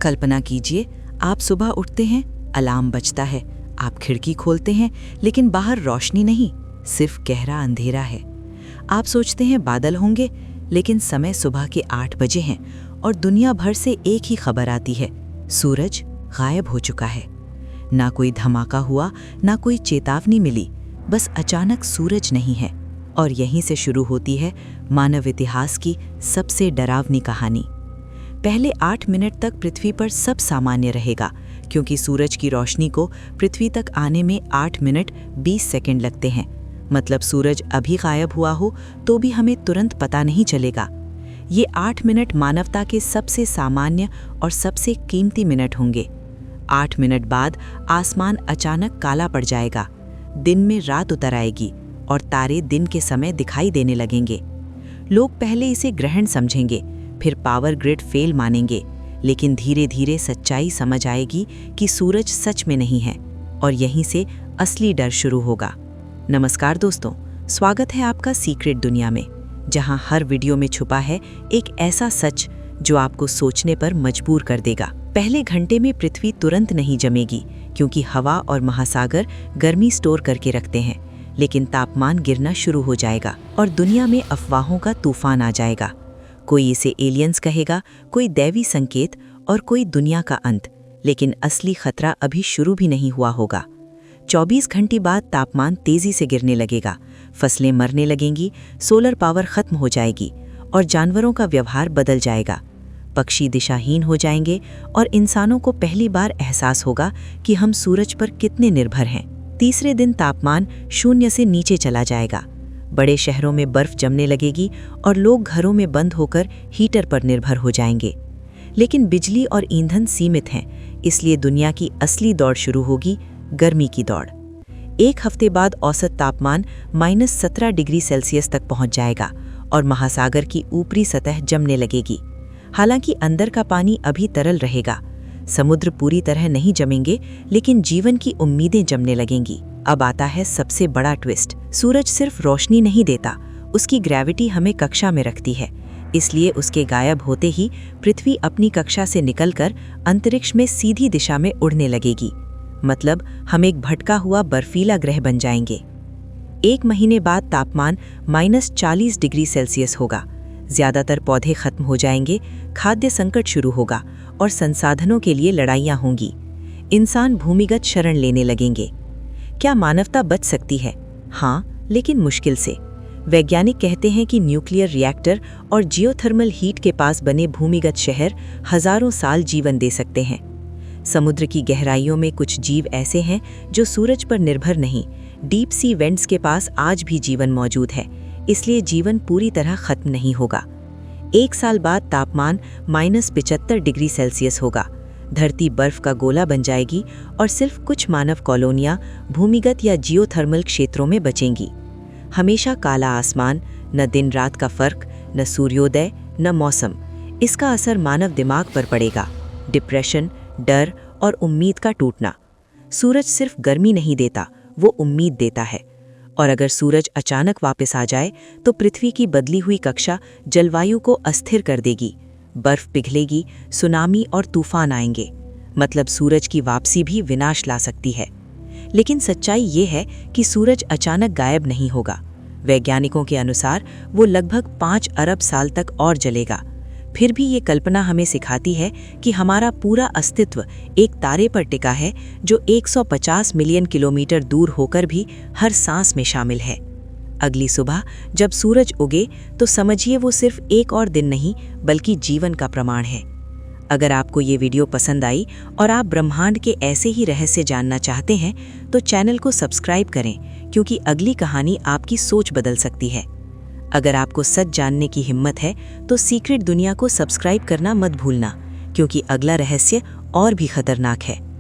कल्पना कीजिए, आप सुबह उठते हैं, अलार्म बजता है, आप खिड़की खोलते हैं, लेकिन बाहर रोशनी नहीं, सिर्फ गहरा अंधेरा है। आप सोचते हैं बादल होंगे, लेकिन समय सुबह के 8 बजे हैं और दुनिया भर से एक ही खबर आती है, सूरज गायब हो चुका है। ना कोई धमाका हुआ, ना कोई चेतावनी मिली, बस अचानक सूरज नहीं है। और यहीं से शुरू होती है मानव इतिहास की सबसे डरावनी कहानी। पहले 8 मिनट तक पृथ्वी पर सब सामान्य रहेगा, क्योंकि सूरज की रोशनी को पृथ्वी तक आने में 8 मिनट 20 सेकंड लगते हैं। मतलब सूरज अभी गायब हुआ हो तो भी हमें तुरंत पता नहीं चलेगा। ये 8 मिनट मानवता के सबसे सामान्य और सबसे कीमती मिनट होंगे। 8 मिनट बाद आसमान अचानक काला पड़ जाएगा, दिन में रात उतर आएगी और तारे दिन के समय दिखाई देने लगेंगे। लोग पहले इसे ग्रहण समझेंगे, फिर पावर ग्रिड फेल मानेंगे, लेकिन धीरे धीरे सच्चाई समझ आएगी कि सूरज सच में नहीं है, और यहीं से असली डर शुरू होगा। नमस्कार दोस्तों, स्वागत है आपका सीक्रेट दुनिया में, जहां हर वीडियो में छुपा है एक ऐसा सच जो आपको सोचने पर मजबूर कर देगा। पहले घंटे में पृथ्वी तुरंत नहीं जमेगी, क्योंकि हवा और महासागर गर्मी स्टोर करके रखते हैं, लेकिन तापमान गिरना शुरू हो जाएगा और दुनिया में अफवाहों का तूफान आ जाएगा। कोई इसे एलियंस कहेगा, कोई दैवी संकेत और कोई दुनिया का अंत, लेकिन असली खतरा अभी शुरू भी नहीं हुआ होगा। 24 घंटे बाद तापमान तेजी से गिरने लगेगा, फसलें मरने लगेंगी, सोलर पावर खत्म हो जाएगी और जानवरों का व्यवहार बदल जाएगा। पक्षी दिशाहीन हो जाएंगे और इंसानों को पहली बार एहसास होगा कि हम सूरज पर कितने निर्भर हैं। तीसरे दिन तापमान 0 से नीचे चला जाएगा, बड़े शहरों में बर्फ जमने लगेगी और लोग घरों में बंद होकर हीटर पर निर्भर हो जाएंगे। लेकिन बिजली और ईंधन सीमित हैं, इसलिए दुनिया की असली दौड़ शुरू होगी, गर्मी की दौड़। 1 हफ्ते बाद औसत तापमान -17 डिग्री सेल्सियस तक पहुंच जाएगा और महासागर की ऊपरी सतह जमने लगेगी। हालांकि अंदर का पानी अभी तरल रहेगा, समुद्र पूरी तरह नहीं जमेंगे, लेकिन जीवन की उम्मीदें जमने लगेंगी। अब आता है सबसे बड़ा ट्विस्ट। सूरज सिर्फ रोशनी नहीं देता, उसकी ग्रेविटी हमें कक्षा में रखती है। इसलिए उसके गायब होते ही पृथ्वी अपनी कक्षा से निकलकर अंतरिक्ष में सीधी दिशा में उड़ने लगेगी। मतलब हम एक भटका हुआ बर्फीला ग्रह बन जाएंगे। 1 महीने बाद तापमान -40 डिग्री सेल्सियस होगा, ज्यादातर पौधे खत्म हो जाएंगे, खाद्य संकट शुरू होगा और संसाधनों के लिए लड़ाइयां होंगी। इंसान भूमिगत शरण लेने लगेंगे। क्या मानवता बच सकती है? हाँ, लेकिन मुश्किल से। वैज्ञानिक कहते हैं कि न्यूक्लियर रिएक्टर और जियोथर्मल हीट के पास बने भूमिगत शहर हजारों साल जीवन दे सकते हैं। समुद्र की गहराइयों में कुछ जीव ऐसे हैं जो सूरज पर निर्भर नहीं, डीप सी वेंट्स के पास आज भी जीवन मौजूद है, इसलिए जीवन पूरी तरह खत्म नहीं होगा। 1 साल बाद तापमान -75 डिग्री सेल्सियस होगा, धरती बर्फ का गोला बन जाएगी और सिर्फ कुछ मानव कॉलोनियां भूमिगत या जियोथर्मल क्षेत्रों में बचेंगी। हमेशा काला आसमान, न दिन रात का फर्क, न सूर्योदय, न मौसम। इसका असर मानव दिमाग पर पड़ेगा, डिप्रेशन, डर और उम्मीद का टूटना। सूरज सिर्फ गर्मी नहीं देता, वो उम्मीद देता है। और अगर सूरज अचानक वापस आ जाए तो पृथ्वी की बदली हुई कक्षा जलवायु को अस्थिर कर देगी, बर्फ पिघलेगी, सुनामी और तूफान आएंगे। मतलब सूरज की वापसी भी विनाश ला सकती है। लेकिन सच्चाई ये है कि सूरज अचानक गायब नहीं होगा। वैज्ञानिकों के अनुसार वो लगभग 5 अरब साल तक और जलेगा। फिर भी ये कल्पना हमें सिखाती है कि हमारा पूरा अस्तित्व एक तारे पर टिका है जो 150 मिलियन किलोमीटर दूर होकर भी हर सांस में शामिल है। अगली सुबह जब सूरज उगे तो समझिए वो सिर्फ एक और दिन नहीं, बल्कि जीवन का प्रमाण है। अगर आपको ये वीडियो पसंद आई और आप ब्रह्मांड के ऐसे ही रहस्य जानना चाहते हैं तो चैनल को सब्सक्राइब करें, क्योंकि अगली कहानी आपकी सोच बदल सकती है। अगर आपको सच जानने की हिम्मत है तो सीक्रेट दुनिया को सब्सक्राइब करना मत भूलना, क्योंकि अगला रहस्य और भी खतरनाक है।